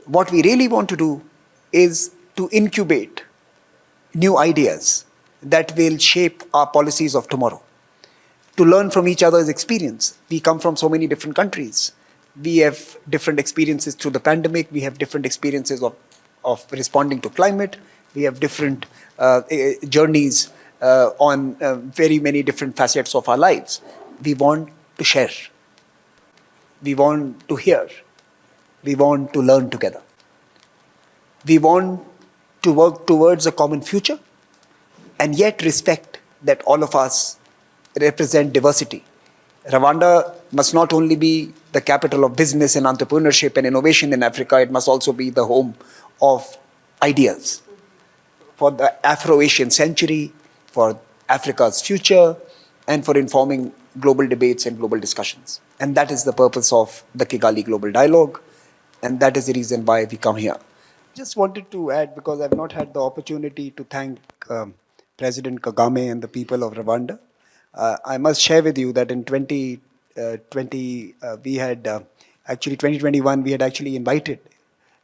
what we really want to do is to incubate new ideas that will shape our policies of tomorrow, to learn from each other's experience. We come from so many different countries. We have different experiences through the pandemic. We have different experiences of responding to climate. We have different journeys on very many different facets of our lives. We want to share. We want to hear. We want to learn together. We want to work towards a common future and yet respect that all of us represent diversity. Rwanda must not only be the capital of business and entrepreneurship and innovation in Africa, it must also be the home of ideas for the Afro-Asian century, for Africa's future, and for informing global debates and global discussions. And that is the purpose of the Kigali Global Dialogue, and that is the reason why we come here. Just wanted to add, because I've not had the opportunity to thank President Kagame and the people of Rwanda. I must share with you that in 2020, we had, actually 2021, we had actually invited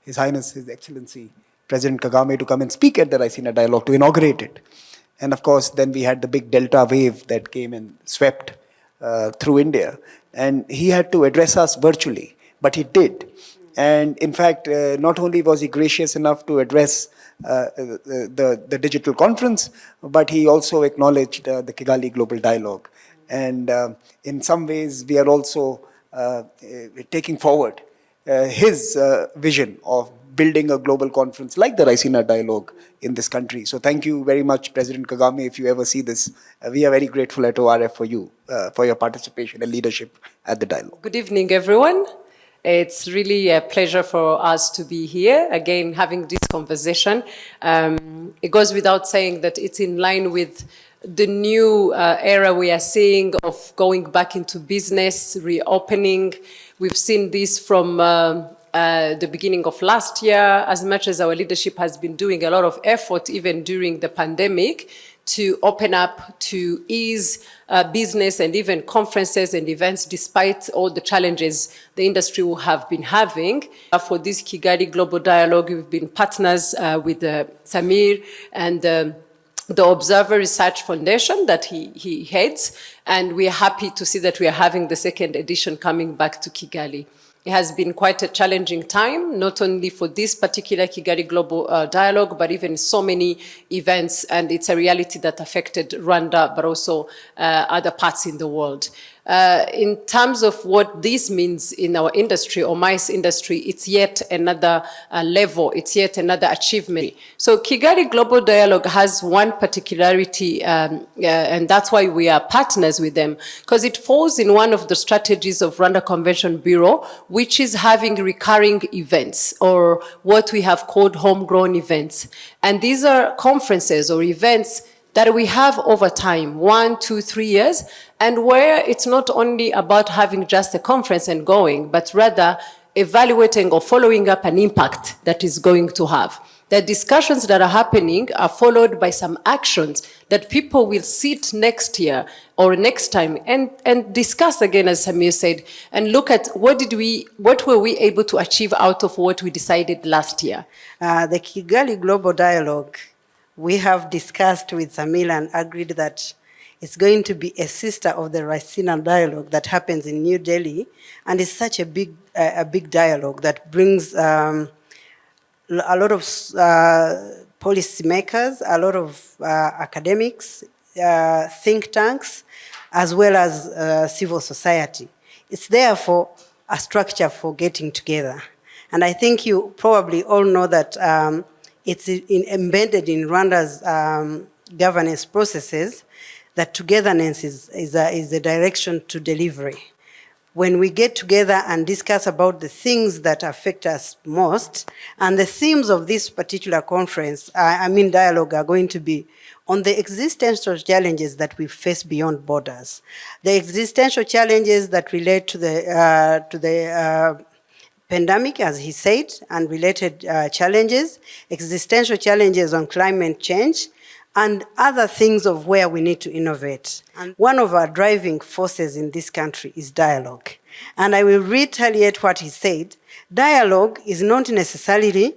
His Highness, His Excellency, President Kagame to come and speak at the Raisina Dialogue, to inaugurate it. And of course, then we had the big Delta wave that came and swept through India. And he had to address us virtually, but he did. And in fact, not only was he gracious enough to address the digital conference, but he also acknowledged the Kigali Global Dialogue. And in some ways, we are also taking forward his vision of building a global conference like the Raisina Dialogue in this country. So thank you very much, President Kagame. If you ever see this, we are very grateful at ORF for you, for your participation and leadership at the dialogue. Good evening, everyone. It's really a pleasure for us to be here, again, having this conversation. It goes without saying that it's in line with the new era we are seeing of going back into business, reopening. We've seen this from the beginning of last year, as much as our leadership has been doing a lot of effort, even during the pandemic, to open up, to ease business and even conferences and events, despite all the challenges the industry will have been having. For this Kigali Global Dialogue, we've been partners with Samir and the Observer Research Foundation that he heads, and we are happy to see that we are having the second edition coming back to Kigali. It has been quite a challenging time, not only for this particular Kigali Global Dialogue, but even so many events, and it's a reality that affected Rwanda, but also other parts in the world. In terms of what this means in our industry, or MICE industry, it's yet another level, it's yet another achievement. So Kigali Global Dialogue has one particularity, and that's why we are partners with them, because it falls in one of the strategies of Rwanda Convention Bureau, which is having recurring events, or what we have called homegrown events. And these are conferences or events that we have over time, 1, 2, 3 years, and where it's not only about having just a conference and going, but rather evaluating or following up an impact that is going to have. The discussions that are happening are followed by some actions that people will sit next year or next time and discuss again, as Samir said, and look at what were we able to achieve out of what we decided last year. The Kigali Global Dialogue, we have discussed with Samir and agreed that it's going to be a sister of the Raisina Dialogue that happens in New Delhi, and it's such a big dialogue that brings a lot of policymakers, a lot of academics, think tanks, as well as civil society. It's therefore a structure for getting together. And I think you probably all know that it's embedded in Rwanda's governance processes, that togetherness is the direction to delivery. When we get together and discuss about the things that affect us most, and the themes of this particular conference, dialogue, are going to be on the existential challenges that we face beyond borders, the existential challenges that relate to the pandemic, as he said, and related challenges, existential challenges on climate change, and other things of where we need to innovate. And one of our driving forces in this country is dialogue. And I will retaliate what he said. Dialogue is not necessarily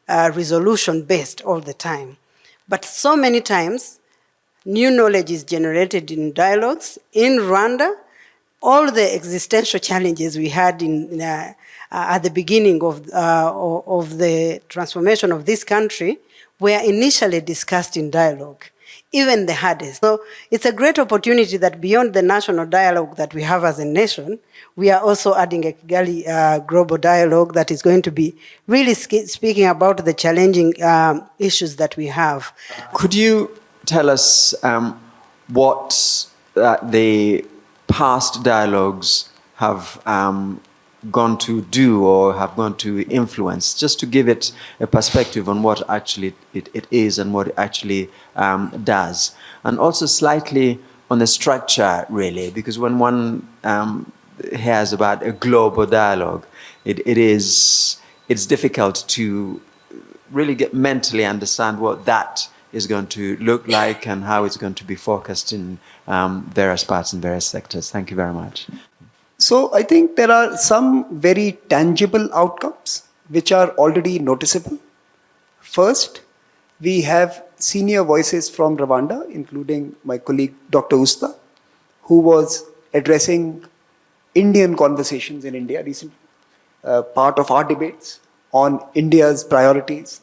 resolution-based all the time. But so many times, new knowledge is generated in dialogues. In Rwanda, all the existential challenges we had at the beginning of the transformation of this country were initially discussed in dialogue, even the hardest. So it's a great opportunity that beyond the national dialogue that we have as a nation, we are also adding a Kigali global dialogue that is going to be really speaking about the challenging issues that we have. Could you tell us what the past dialogues have gone to do or have gone to influence, just to give it a perspective on what actually it is and what it actually does? And also slightly on the structure, really, because when one hears about a global dialogue, it's difficult to really get mentally understand what that is going to look like and how it's going to be focused in various parts and various sectors. Thank you very much. So I think there are some very tangible outcomes which are already noticeable. First, we have senior voices from Rwanda, including my colleague Dr. Usta, who was addressing Indian conversations in India recently, part of our debates on India's priorities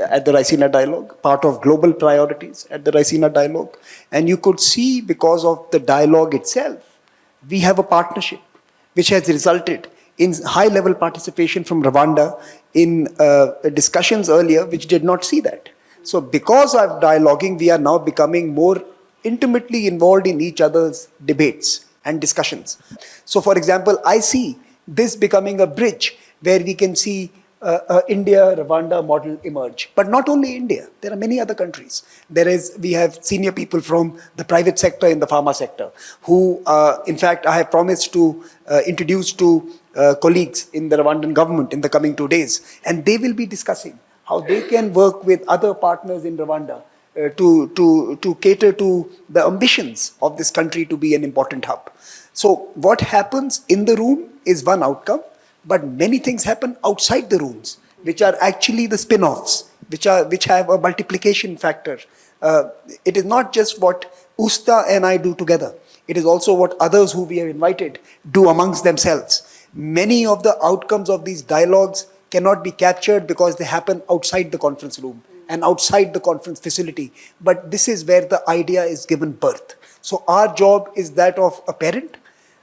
at the Raisina Dialogue, part of global priorities at the Raisina Dialogue. And you could see, because of the dialogue itself, we have a partnership which has resulted in high-level participation from Rwanda in discussions earlier which did not see that. So because of dialoguing, we are now becoming more intimately involved in each other's debates and discussions. So for example, I see this becoming a bridge where we can see India-Rwanda model emerge. But not only India, there are many other countries. We have senior people from the private sector in the pharma sector who, in fact, I have promised to introduce to colleagues in the Rwandan government in the coming 2 days. And they will be discussing how they can work with other partners in Rwanda to cater to the ambitions of this country to be an important hub. So what happens in the room is one outcome, but many things happen outside the rooms, which are actually the spin-offs, which have a multiplication factor. It is not just what Usta and I do together. It is also what others who we have invited do amongst themselves. Many of the outcomes of these dialogues cannot be captured because they happen outside the conference room and outside the conference facility. But this is where the idea is given birth. So our job is that of a parent,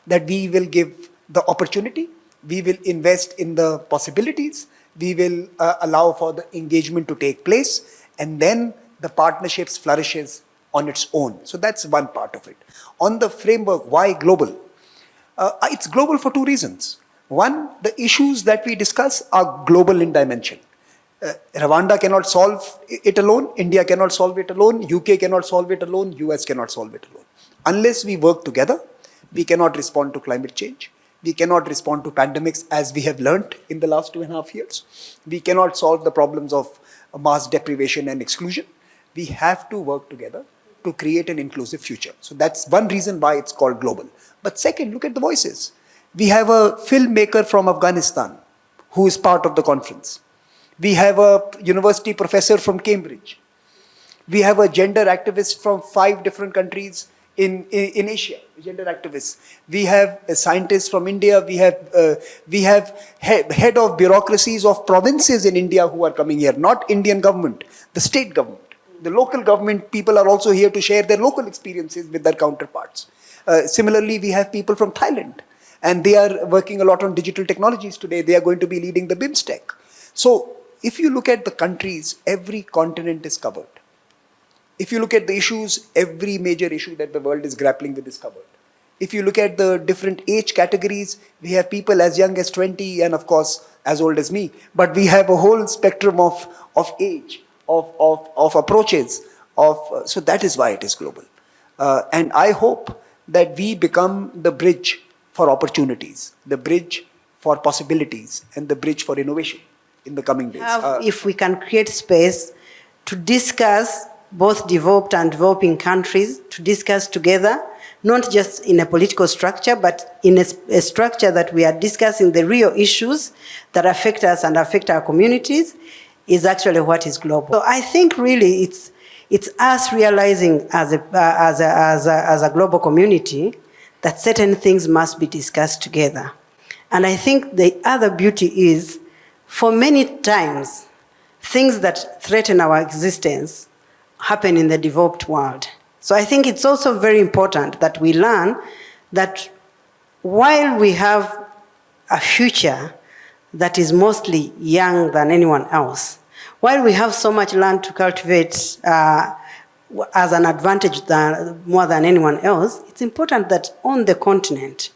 that we will give the opportunity, we will invest in the possibilities, we will allow for the engagement to take place, and then the partnerships flourishes on its own. So that's one part of it. On the framework, why global? It's global for two reasons. One, the issues that we discuss are global in dimension. Rwanda cannot solve it alone, India cannot solve it alone, UK cannot solve it alone, US cannot solve it alone. Unless we work together, we cannot respond to climate change. We cannot respond to pandemics as we have learned in the last 2.5 years. We cannot solve the problems of mass deprivation and exclusion. We have to work together to create an inclusive future. So that's one reason why it's called global. But second, look at the voices. We have a filmmaker from Afghanistan who is part of the conference. We have a university professor from Cambridge. We have a gender activist from 5 different countries in Asia, gender activists. We have scientists from India. We have head of bureaucracies of provinces in India who are coming here, not Indian government, the state government. The local government people are also here to share their local experiences with their counterparts. Similarly, we have people from Thailand, and they are working a lot on digital technologies today. They are going to be leading the BIMSTEC. So if you look at the countries, every continent is covered. If you look at the issues, every major issue that the world is grappling with is covered. If you look at the different age categories, we have people as young as 20 and of course as old as me. But we have a whole spectrum of age, of approaches. So that is why it is global. And I hope that we become the bridge for opportunities, the bridge for possibilities, and the bridge for innovation in the coming days. If we can create space to discuss both developed and developing countries to discuss together, not just in a political structure, but in a structure that we are discussing the real issues that affect us and affect our communities, is actually what is global. So I think really it's us realizing as a global community that certain things must be discussed together. And I think the other beauty is, for many times, things that threaten our existence happen in the developed world. So I think it's also very important that we learn that while we have a future that is mostly young than anyone else, while we have so much land to cultivate as an advantage more than anyone else, it's important that on the continent,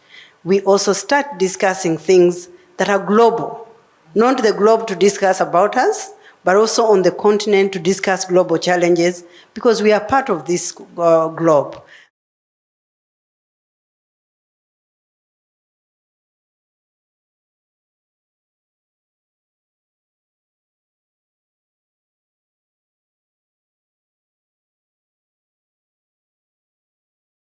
we also start discussing things that are global. Not the globe to discuss about us, but also on the continent to discuss global challenges, because we are part of this globe.